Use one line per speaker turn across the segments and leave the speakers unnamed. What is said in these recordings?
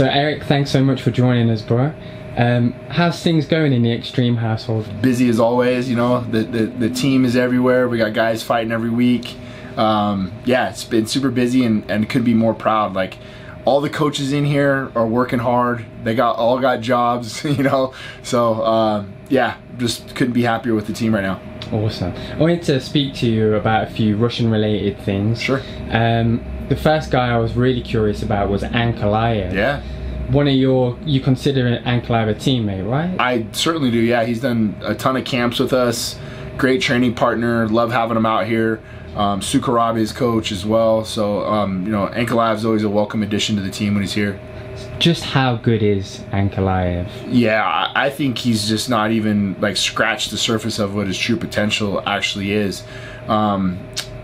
So Eric, thanks so much for joining us, bro. How's things going in the Xtreme household?
Busy as always, you know. The team is everywhere. We got guys fighting every week. Yeah, it's been super busy and could be more proud. Like, all the coaches in here are working hard. They all got jobs, you know. So yeah, just couldn't be happier with the team right now.
Awesome. I wanted to speak to you about a few Russian-related things.
Sure.
The first guy I was really curious about was Ankalaev.
Yeah.
You consider Ankalaev a teammate, right?
I certainly do, yeah. He's done a ton of camps with us. Great training partner. Love having him out here. Sukarab is coach as well. So, you know, Ankalaev's always a welcome addition to the team when he's here.
Just how good is Ankalaev?
Yeah, I think he's just not even like scratched the surface of what his true potential actually is.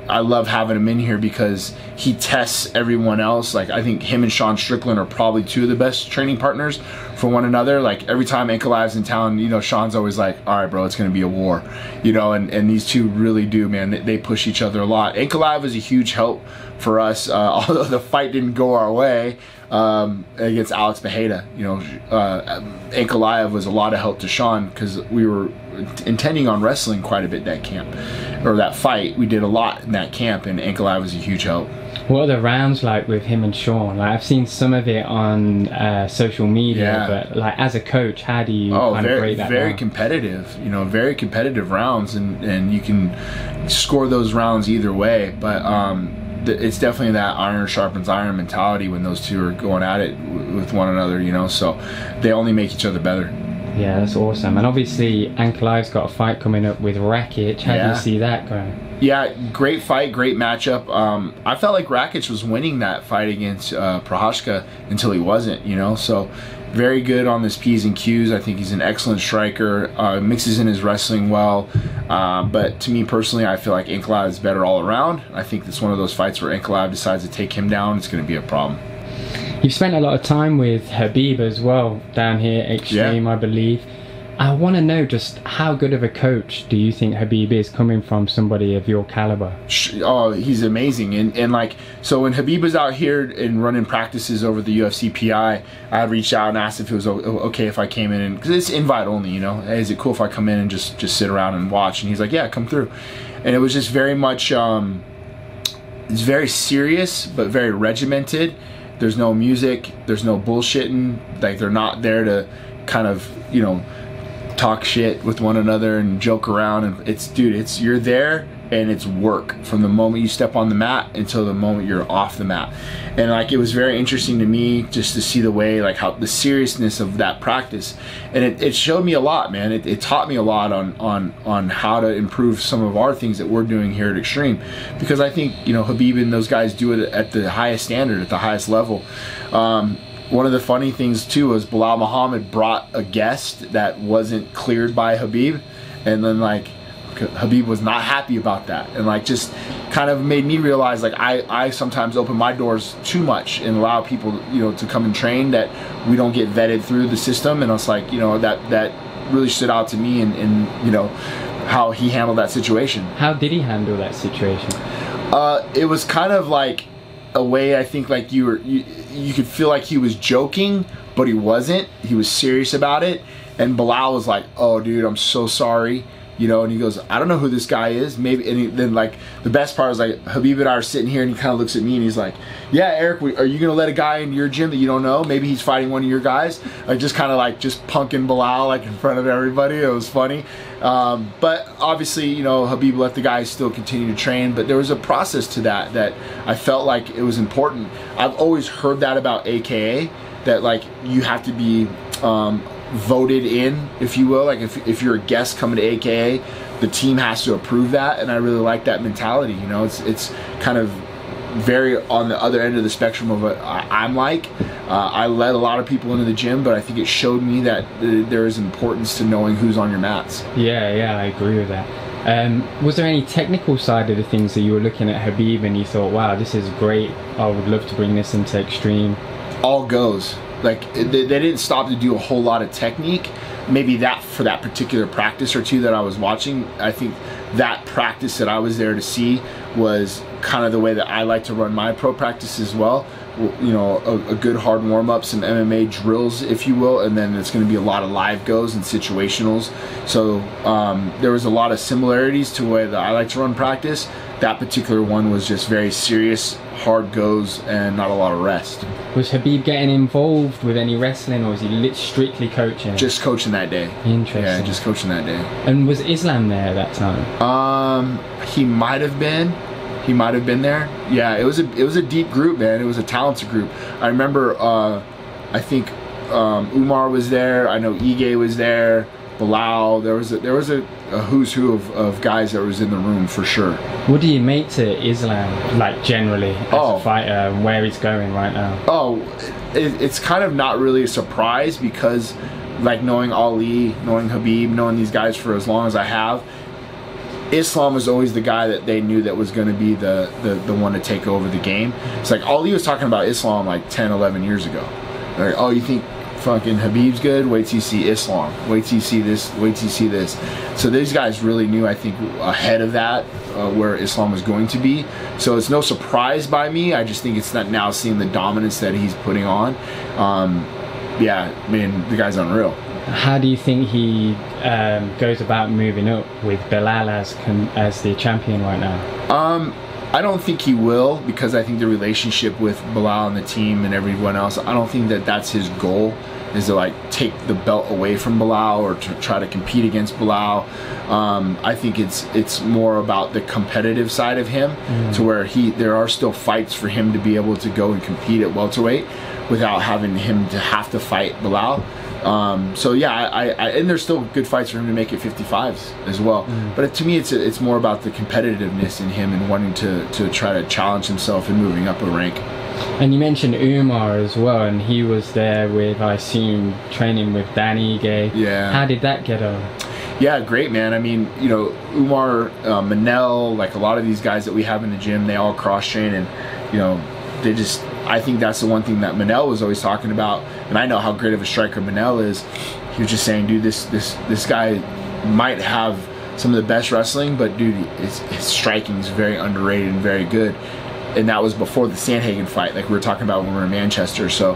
I love having him in here because he tests everyone else. Like, I think him and Strickland are probably two of the best training partners for one another. Like, every time Ankalaev's in town, you know, Sean's always like, all right, bro, it's going to be a war. You know, and these two really do, man. They push each other a lot. Ankalaev is a huge help for us, although the fight didn't go our way against Alex Bejeda. You know, Ankalaev was a lot of help to Sean because we were intending on wrestling quite a bit that camp, or that fight. We did a lot in that camp, and Ankalaev was a huge help.
What are the rounds like with him and Sean? Like, I've seen some of it on social media, but like, as a coach, how do you kind of break that down?
Very competitive, you know, very competitive rounds, and you can score those rounds either way, but it's definitely that iron sharpens iron mentality when those two are going at it with one another, you know, so they only make each other better.
Yeah, that's awesome. And obviously Ankalaev's got a fight coming up with Rakic. How do you see that going?
Yeah, great fight, great matchup. I felt like Rakic was winning that fight against Prochazka until he wasn't, you know, so very good on his P's and Q's. I think he's an excellent striker, mixes in his wrestling well, but to me personally, I feel like Ankalaev is better all around. I think it's one of those fights where Ankalaev decides to take him down, it's going to be a problem.
You've spent a lot of time with Khabib as well down here at Xtreme, I believe. I want to know just how good of a coach do you think Khabib is, coming from somebody of your caliber?
Oh, he's amazing. And like, so when Khabib was out here and running practices over the UFC PI, I reached out and asked if it was okay if I came in, and because it's invite only, you know, hey, is it cool if I come in and just sit around and watch? And he's like, yeah, come through. And it was just very much, it's very serious but very regimented. There's no music, there's no bullshitting. Like, they're not there to kind of, you know, talk shit with one another and joke around. And it's, dude, it's, you're there and it's work from the moment you step on the mat until the moment you're off the mat. And like, it was very interesting to me just to see the way, like, how the seriousness of that practice, and it showed me a lot, man. It taught me a lot on how to improve some of our things that we're doing here at Xtreme, because I think, you know, Khabib and those guys do it at the highest standard, at the highest level. One of the funny things too was Belal Muhammad brought a guest that wasn't cleared by Khabib, and then like Khabib was not happy about that, and like just kind of made me realize, like, I sometimes open my doors too much and allow people, you know, to come and train that we don't get vetted through the system. And it's like, you know, that really stood out to me, and you know, how he handled that situation. How
did he handle that situation?
It was kind of like a way, I think, like you could feel like he was joking, but he wasn't. He was serious about it. And Belal was like, oh dude, I'm so sorry, you know. And he goes, I don't know who this guy is, maybe. And then like, the best part was, like, Khabib and I are sitting here and he kind of looks at me and he's like, yeah, Eric, are you gonna let a guy into your gym that you don't know? Maybe he's fighting one of your guys. Like, just kind of like just punking Belal, like, in front of everybody. It was funny. But obviously, you know, Khabib let the guys still continue to train, but there was a process to that I felt like it was important. I've always heard that about AKA, that like, you have to be voted in, if you will. Like, if you're a guest coming to AKA, the team has to approve that, and I really like that mentality. You know, it's kind of very on the other end of the spectrum of what I'm like. I led a lot of people into the gym, but I think it showed me that there is importance to knowing who's on your mats.
Yeah, I agree with that. Was there any technical side of the things that you were looking at Khabib and you thought, wow, this is great, I would love to bring this into Xtreme?
All goes. Like, they didn't stop to do a whole lot of technique. Maybe that for that particular practice or two that I was watching, I think that practice that I was there to see was kind of the way that I like to run my pro practice as well. you know, a good hard warm-up, some MMA drills, if you will, and then it's going to be a lot of live goes and situationals. So there was a lot of similarities to the way that I like to run practice. That particular one was just very serious, hard goes, and not a lot of rest.
Was Khabib getting involved with any wrestling, or was he strictly coaching?
Just coaching that day.
Interesting.
Yeah, just coaching that day.
And was Islam there at that time?
He might have been. He might have been there. Yeah, it was a deep group, man. It was a talented group. I remember, I think Umar was there. I know Ige was there. Belal. There was a who's who of guys that was in the room for sure.
What do you make to Islam, like generally, as a fighter, and where he's going right now?
Oh, it's kind of not really a surprise because, like, knowing Ali, knowing Khabib, knowing these guys for as long as I have, Islam was always the guy that they knew that was going to be the one to take over the game. It's like Ali was talking about Islam like 10, 11 years ago. Like, oh, you think fucking Khabib's good? Wait till you see Islam. Wait till you see this. Wait till you see this. So these guys really knew, I think, ahead of that where Islam was going to be. So it's no surprise by me. I just think it's not now seeing the dominance that he's putting on. Yeah, I mean, the guy's unreal.
How do you think he goes about moving up with Belal as the champion right now?
I don't think he will, because I think the relationship with Belal and the team and everyone else, I don't think that that's his goal, is to like take the belt away from Belal or to try to compete against Belal. I think it's more about the competitive side of him, to where there are still fights for him to be able to go and compete at welterweight without having him to have to fight Belal. So yeah, and there's still good fights for him to make it 55s as well. But to me, it's more about the competitiveness in him and wanting to try to challenge himself and moving up a rank.
And you mentioned Umar as well, and he was there with, I assume, training with Dan Ige.
Yeah.
How did that get on?
Yeah, great, man. I mean, you know, Umar, Manel, like a lot of these guys that we have in the gym, they all cross-train, and, you know, I think that's the one thing that Manel was always talking about, and I know how great of a striker Manel is. He was just saying, dude, this guy might have some of the best wrestling, but dude, his striking is very underrated and very good. And that was before the Sandhagen fight, like we were talking about when we were in Manchester. So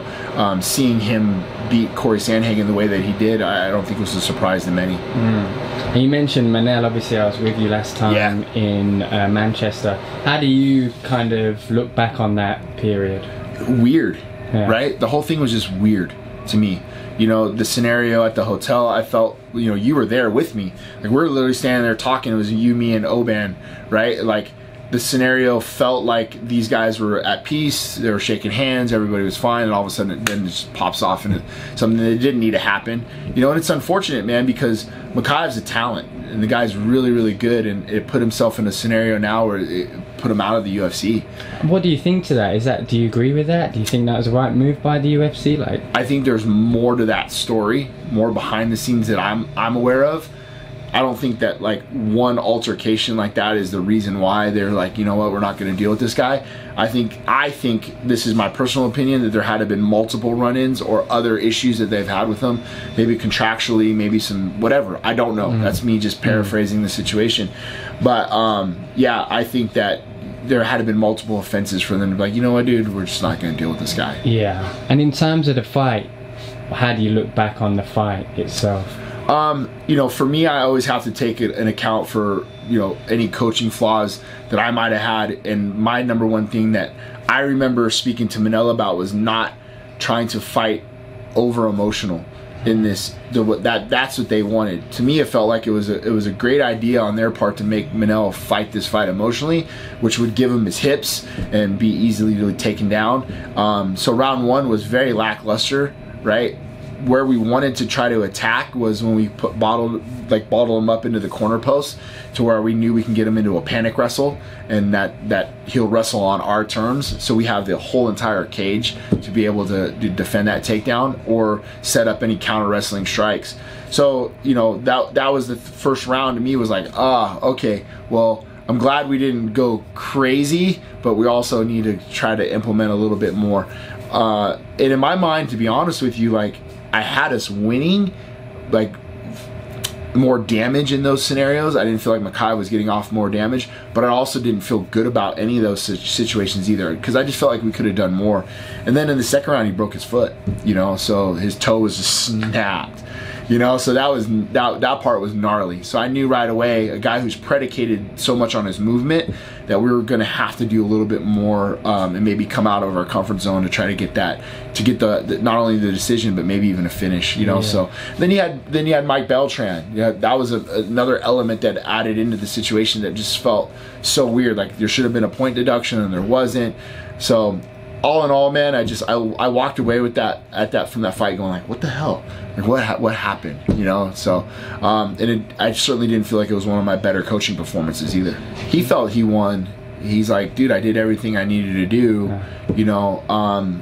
seeing him beat Corey Sandhagen the way that he did, I don't think was a surprise to many.
And you mentioned Manel. Obviously, I was with you last time in Manchester. How do you kind of look back on that period? Weird,
right? The whole thing was just weird to me. You know, the scenario at the hotel, I felt, you know, you were there with me. Like, we were literally standing there talking. It was you, me, and Oban, right? Like, the scenario felt like these guys were at peace. They were shaking hands. Everybody was fine. And all of a sudden, it just pops off into something that didn't need to happen. You know, and it's unfortunate, man, because Mokaev's a talent. And the guy's really, really good. And it put himself in a scenario now where it put him out of the UFC.
What do you think to that? Do you agree with that? Do you think that was the right move by the UFC? Like,
I think there's more to that story, more behind the scenes that I'm aware of. I don't think that like one altercation like that is the reason why they're like, you know what, we're not going to deal with this guy. I think this is my personal opinion, that there had to been multiple run-ins or other issues that they've had with him, maybe contractually, maybe some whatever. I don't know. That's me just paraphrasing the situation. But yeah, I think that there had to been multiple offenses for them to be like, you know what, dude, we're just not going to deal with this guy.
Yeah. And in terms of the fight, how do you look back on the fight itself?
You know, for me, I always have to take an account for, you know, any coaching flaws that I might have had. And my number one thing that I remember speaking to Manel about was not trying to fight over emotional in this. That's what they wanted. To me, it felt like it was a great idea on their part to make Manel fight this fight emotionally, which would give him his hips and be easily really taken down. So round one was very lackluster, right? Where we wanted to try to attack was when we bottled him up into the corner post, to where we knew we can get him into a panic wrestle, and that he'll wrestle on our terms. So we have the whole entire cage to be able to defend that takedown or set up any counter wrestling strikes. So, you know, that was the first round. To me was like, okay, well, I'm glad we didn't go crazy, but we also need to try to implement a little bit more. And in my mind, to be honest with you, like, I had us winning, like, more damage in those scenarios. I didn't feel like Mokaev was getting off more damage, but I also didn't feel good about any of those situations either, because I just felt like we could have done more. And then in the second round, he broke his foot, you know, so his toe was just snapped, you know, so that part was gnarly. So I knew right away, a guy who's predicated so much on his movement, that we were going to have to do a little bit more, and maybe come out of our comfort zone to try to get that, to get the not only the decision but maybe even a finish, you know. Yeah. So then you had Mike Beltran. Yeah, that was another element that added into the situation that just felt so weird. Like there should have been a point deduction and there wasn't. So all in all, man, I walked away with that from that fight going like, what the hell? Like what happened? You know. So I certainly didn't feel like it was one of my better coaching performances either. He felt he won. He's like, dude, I did everything I needed to do. You know.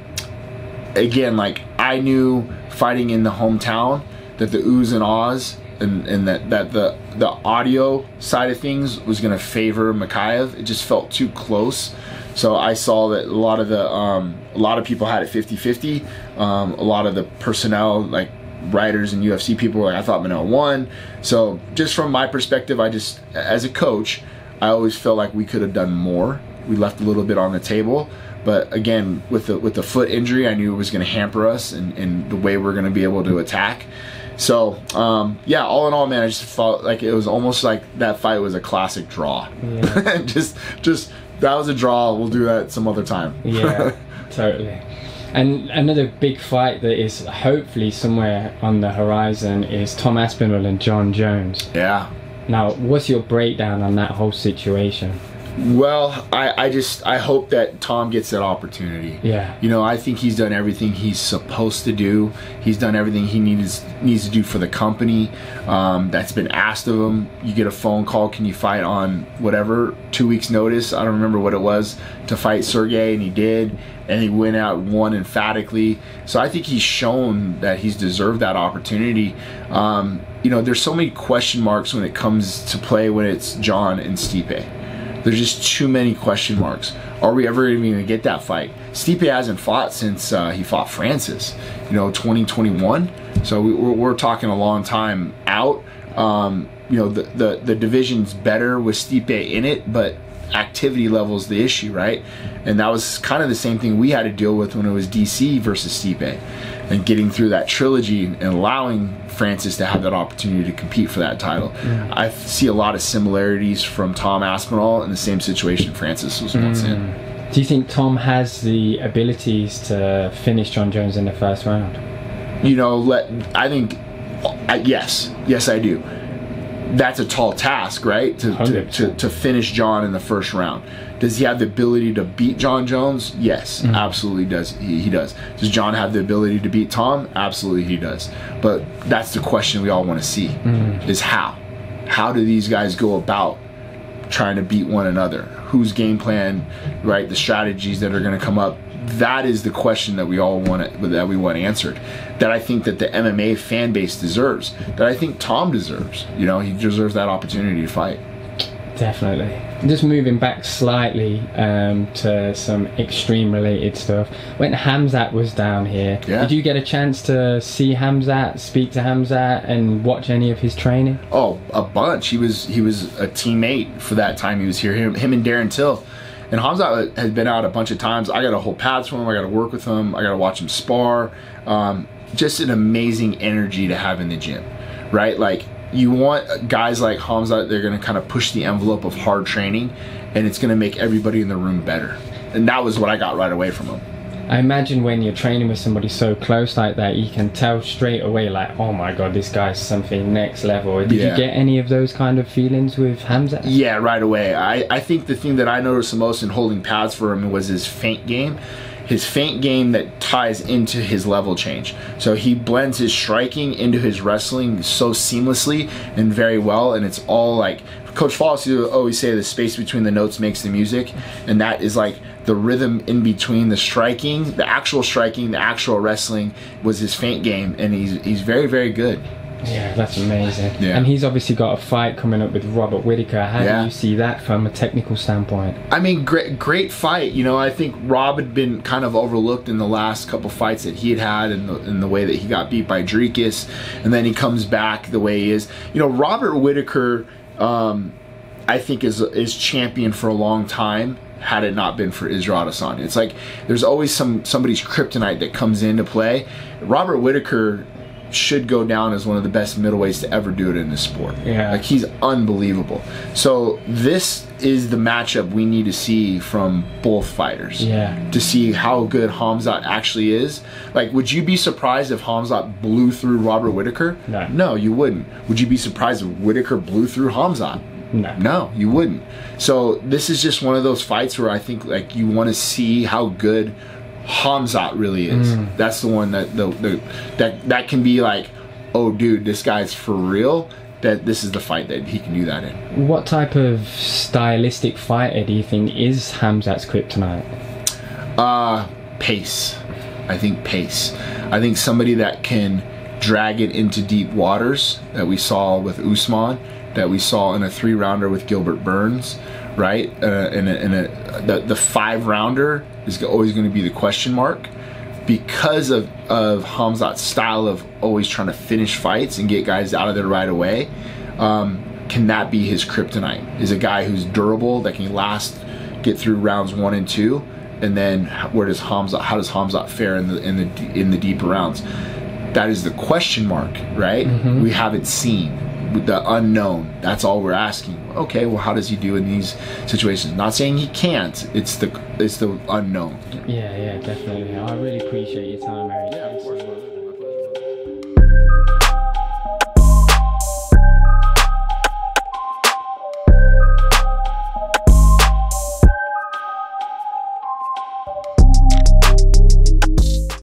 Again, like I knew fighting in the hometown that the oohs and ahs and that the audio side of things was going to favor Mokaev. It just felt too close. So I saw that a lot of people had it 50-50. A lot of the personnel, like writers and UFC people, were like, I thought Manel won. So just from my perspective, as a coach, I always felt like we could have done more. We left a little bit on the table. But again, with the foot injury, I knew it was going to hamper us and the way we're going to be able to attack. So yeah, all in all, man, I just felt like it was almost like that fight was a classic draw. Yeah. just that was a draw. We'll do that some other time.
Yeah, totally. And another big fight that is hopefully somewhere on the horizon is Tom Aspinall and Jon Jones.
Yeah.
Now, what's your breakdown on that whole situation?
Well, I hope that Tom gets that opportunity.
Yeah.
You know, I think he's done everything he's supposed to do. He's done everything he needs to do for the company. That's been asked of him. You get a phone call, can you fight on whatever, 2 weeks notice? I don't remember what it was, to fight Sergey, and he did. And he went out and won emphatically. So I think he's shown that he's deserved that opportunity. You know, there's so many question marks when it comes to play when it's Jon and Stipe. There's just too many question marks. Are we ever even going to get that fight? Stipe hasn't fought since he fought Francis, you know, 2021. So we're talking a long time out. You know, the division's better with Stipe in it, but activity level's the issue, right? And that was kind of the same thing we had to deal with when it was DC versus Stipe, and getting through that trilogy and allowing Francis to have that opportunity to compete for that title. Yeah. I see a lot of similarities from Tom Aspinall in the same situation Francis was once in.
Do you think Tom has the abilities to finish Jon Jones in the first round?
You know, I think yes, I do. That's a tall task, right? To finish Jon in the first round. Does he have the ability to beat Jon Jones? Yes, absolutely does. He does. Does Jon have the ability to beat Tom? Absolutely he does. But that's the question we all want to see, is how. How do these guys go about trying to beat one another? Whose game plan, right? The strategies that are going to come up. That is the question that we all want answered. That I think that the MMA fan base deserves. That I think Tom deserves. You know, he deserves that opportunity to fight.
Definitely. Just moving back slightly to some Xtreme related stuff. When Khamzat was down here, did you get a chance to see Khamzat, speak to Khamzat, and watch any of his training?
Oh, a bunch. He was a teammate for that time he was here. Him and Darren Till. And Khamzat has been out a bunch of times. I got to hold pads for him. I got to work with him. I got to watch him spar. Just an amazing energy to have in the gym, right? Like, you want guys like Khamzat, they're going to kind of push the envelope of hard training, and it's going to make everybody in the room better. And that was what I got right away from him.
I imagine when you're training with somebody so close like that, you can tell straight away, like, oh my god, this guy's something next level. Did you get any of those kind of feelings with Khamzat? Yeah,
right away. I think the thing that I noticed the most in holding pads for him was his feint game. His feint game that ties into his level change. So he blends his striking into his wrestling so seamlessly and very well, and it's all like, Coach Foss used to always say the space between the notes makes the music, and that is like the rhythm in between the striking, the actual wrestling was his feint game, and he's very, very good.
Yeah, that's amazing.
Yeah.
And he's obviously got a fight coming up with Robert Whittaker. How do you see that from a technical standpoint?
I mean, great fight. You know, I think Rob had been kind of overlooked in the last couple fights that he had in the way that he got beat by Dricus, and then he comes back the way he is. You know, Robert Whittaker, I think is champion for a long time. Had it not been for Israel Adesanya, it's like there's always somebody's kryptonite that comes into play. Robert Whittaker should go down as one of the best middleweights to ever do it in this sport.
Yeah,
like he's unbelievable. So this is the matchup we need to see from both fighters.
Yeah, to
see how good Khamzat actually is. Like, would you be surprised if Khamzat blew through Robert Whittaker? No, you wouldn't. Would you be surprised if Whittaker blew through Khamzat? No, you wouldn't. So this is just one of those fights where I think like you want to see how good Khamzat really is. That's the one that that can be like, oh dude, this guy's for real. That this is the fight that he can do that in.
What type of stylistic fighter do you think is Khamzat's kryptonite?
Pace. I think pace. I think somebody that can drag it into deep waters that we saw with Usman, that we saw in a 3-rounder with Gilbert Burns, right? The 5-rounder is always going to be the question mark because of Khamzat's style of always trying to finish fights and get guys out of there right away. Can that be his kryptonite? Is a guy who's durable, that can get through rounds 1 and 2, and then how does Khamzat fare in the deeper rounds? That is the question mark, right? We haven't seen. With the unknown, that's all we're asking. Okay, well, how does he do in these situations? Not saying he can't. It's the unknown.
Yeah, definitely. I really appreciate your time, Eric.
Yeah, of course.